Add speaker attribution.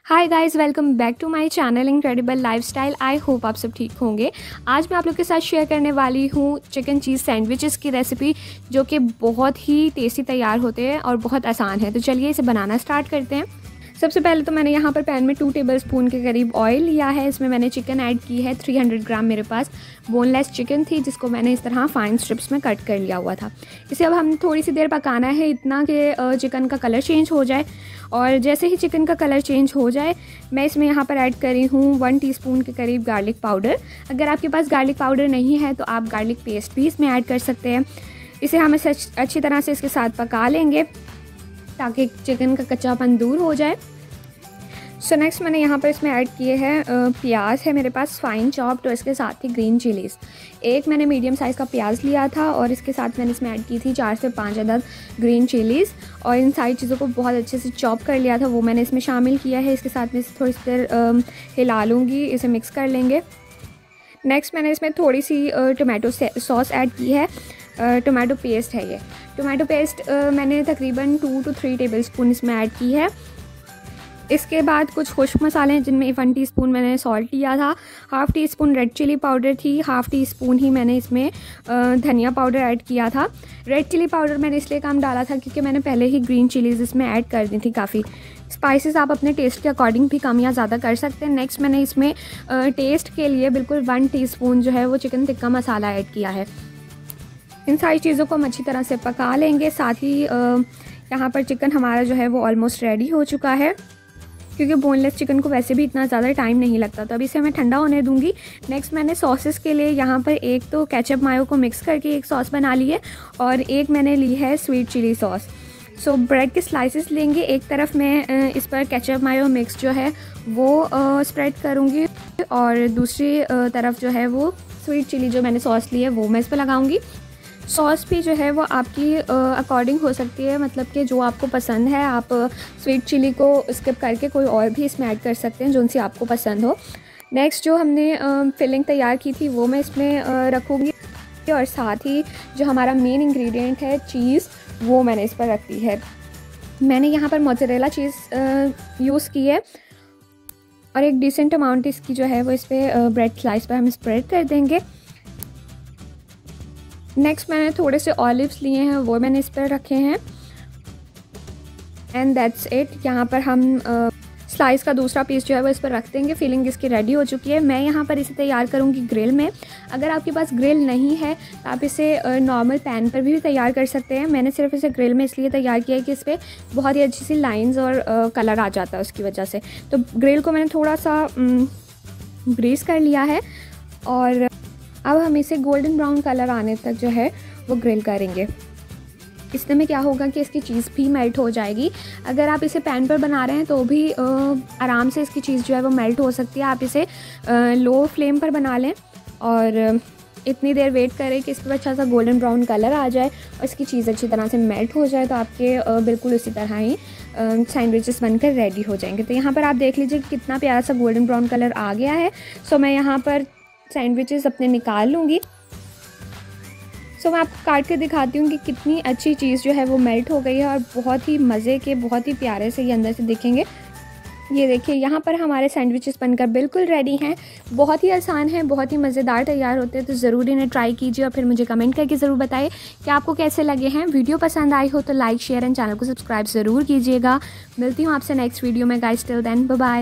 Speaker 1: Hi guys, welcome back to my channel incredible lifestyle. I hope आप सब ठीक होंगे। आज मैं आप लोग के साथ शेयर करने वाली हूँ चिकन चीज़ सैंडविचेस की रेसिपी, जो कि बहुत ही टेस्टी तैयार होते हैं और बहुत आसान है। तो चलिए इसे बनाना स्टार्ट करते हैं। सबसे पहले तो मैंने यहाँ पर पैन में 2 टेबलस्पून के करीब ऑयल लिया है। इसमें मैंने चिकन ऐड की है। 300 ग्राम मेरे पास बोनलेस चिकन थी, जिसको मैंने इस तरह फाइन स्ट्रिप्स में कट कर लिया हुआ था। इसे अब हम थोड़ी सी देर पकाना है, इतना कि चिकन का कलर चेंज हो जाए। और जैसे ही चिकन का कलर चेंज हो जाए, मैं इसमें यहाँ पर ऐड करी हूँ 1 टीस्पून के करीब गार्लिक पाउडर। अगर आपके पास गार्लिक पाउडर नहीं है तो आप गार्लिक पेस्ट भी इसमें ऐड कर सकते हैं। इसे हम अच्छी तरह से इसके साथ पका लेंगे ताकि चिकन का कच्चापन दूर हो जाए। सो नेक्स्ट मैंने यहाँ पर इसमें ऐड किए हैं प्याज है मेरे पास फाइन चॉप, तो इसके साथ ही ग्रीन चिलीज़। एक मैंने मीडियम साइज़ का प्याज लिया था और इसके साथ मैंने इसमें ऐड की थी 4 से 5 अदद ग्रीन चिलीज़, और इन सारी चीज़ों को बहुत अच्छे से चॉप कर लिया था, वो मैंने इसमें शामिल किया है। इसके साथ में इसे थोड़ी सी देर हिला लूँगी, इसे मिक्स कर लेंगे। नेक्स्ट मैंने इसमें थोड़ी सी टोमेटो सॉस ऐड की है। टोमेटो पेस्ट है ये। टोमेटो पेस्ट मैंने तकरीबन 2 to 3 टेबलस्पून इसमें ऐड की है। इसके बाद कुछ खुश्क मसाले हैं, जिनमें 1 टीस्पून मैंने सॉल्ट लिया था, half teaspoon red chilli powder थी, हाफ़ टी स्पून ही मैंने इसमें धनिया पाउडर ऐड किया था। रेड चिली पाउडर मैंने इसलिए कम डाला था क्योंकि मैंने पहले ही ग्रीन चिलीज़ इसमें ऐड कर दी थी काफ़ी। स्पाइसेस आप अपने टेस्ट के अकॉर्डिंग भी कम या ज़्यादा कर सकते हैं। नेक्स्ट मैंने इसमें टेस्ट के लिए बिल्कुल 1 टीस्पून जो है वो चिकन टिक्का मसाला ऐड किया है। इन सारी चीज़ों को हम अच्छी तरह से पका लेंगे। साथ ही यहाँ पर चिकन हमारा जो है वो ऑलमोस्ट रेडी हो चुका है, क्योंकि बोनलेस चिकन को वैसे भी इतना ज़्यादा टाइम नहीं लगता। तो अभी इसे मैं ठंडा होने दूंगी। नेक्स्ट मैंने सॉसेस के लिए यहाँ पर एक तो केचप मायो को मिक्स करके एक सॉस बना ली है, और एक मैंने ली है स्वीट चिली सॉस। सो ब्रेड के स्लाइसेस लेंगे, एक तरफ मैं इस पर केचप मायो मिक्स जो है वो स्प्रेड करूँगी, और दूसरी तरफ जो है वो स्वीट चिली जो मैंने सॉस ली है वो मैं इस पर लगाऊँगी। सॉस भी जो है वो आपकी अकॉर्डिंग हो सकती है, मतलब कि जो आपको पसंद है। आप स्वीट चिली को स्किप करके कोई और भी इसमें ऐड कर सकते हैं, जो सी आपको पसंद हो। नेक्स्ट जो हमने फिलिंग तैयार की थी वो मैं इसमें रखूँगी, और साथ ही जो हमारा मेन इंग्रेडिएंट है चीज़, वो मैंने इस पर रख दी है। मैंने यहाँ पर मोज़रेला चीज़ यूज़ की है, और एक डिसेंट अमाउंट इसकी जो है वो इस पर ब्रेड स्लाइस पर हम स्प्रेड कर देंगे। नेक्स्ट मैंने थोड़े से ऑलिव्स लिए हैं, वो मैंने इस पर रखे हैं, एंड दैट्स इट। यहाँ पर हम स्लाइस का दूसरा पीस जो है वो इस पर रख देंगे। फिलिंग इसकी रेडी हो चुकी है। मैं यहाँ पर इसे तैयार करूँगी ग्रिल में। अगर आपके पास ग्रिल नहीं है तो आप इसे नॉर्मल पैन पर भी तैयार कर सकते हैं। मैंने सिर्फ इसे ग्रिल में इसलिए तैयार किया है कि इस पर बहुत ही अच्छी सी लाइन्स और कलर आ जाता है उसकी वजह से। तो ग्रिल को मैंने थोड़ा सा ग्रीस कर लिया है, और अब हम इसे गोल्डन ब्राउन कलर आने तक जो है वो ग्रिल करेंगे। इससे में क्या होगा कि इसकी चीज़ भी मेल्ट हो जाएगी। अगर आप इसे पैन पर बना रहे हैं तो भी आराम से इसकी चीज़ जो है वो मेल्ट हो सकती है। आप इसे लो फ्लेम पर बना लें और इतनी देर वेट करें कि इस पर अच्छा सा गोल्डन ब्राउन कलर आ जाए और इसकी चीज़ अच्छी तरह से मेल्ट हो जाए, तो आपके बिल्कुल उसी तरह ही सैंडविचेस बनकर रेडी हो जाएंगे। तो यहाँ पर आप देख लीजिए कितना प्यारा सा गोल्डन ब्राउन कलर आ गया है। सो मैं यहाँ पर सैंडविचेस अपने निकाल लूँगी। सो मैं आपको काट के दिखाती हूँ कि कितनी अच्छी चीज़ जो है वो मेल्ट हो गई है, और बहुत ही मज़े के, बहुत ही प्यारे से ये अंदर से दिखेंगे। ये देखिए, यहाँ पर हमारे सैंडविचेस बनकर बिल्कुल रेडी हैं। बहुत ही आसान है, बहुत ही मज़ेदार तैयार होते हैं। तो ज़रूर इन्हें ट्राई कीजिए और फिर मुझे कमेंट करके ज़रूर बताइए कि आपको कैसे लगे हैं। वीडियो पसंद आई हो तो लाइक, शेयर एंड चैनल को सब्सक्राइब ज़रूर कीजिएगा। मिलती हूँ आपसे नेक्स्ट वीडियो में guys. Till then bye bye.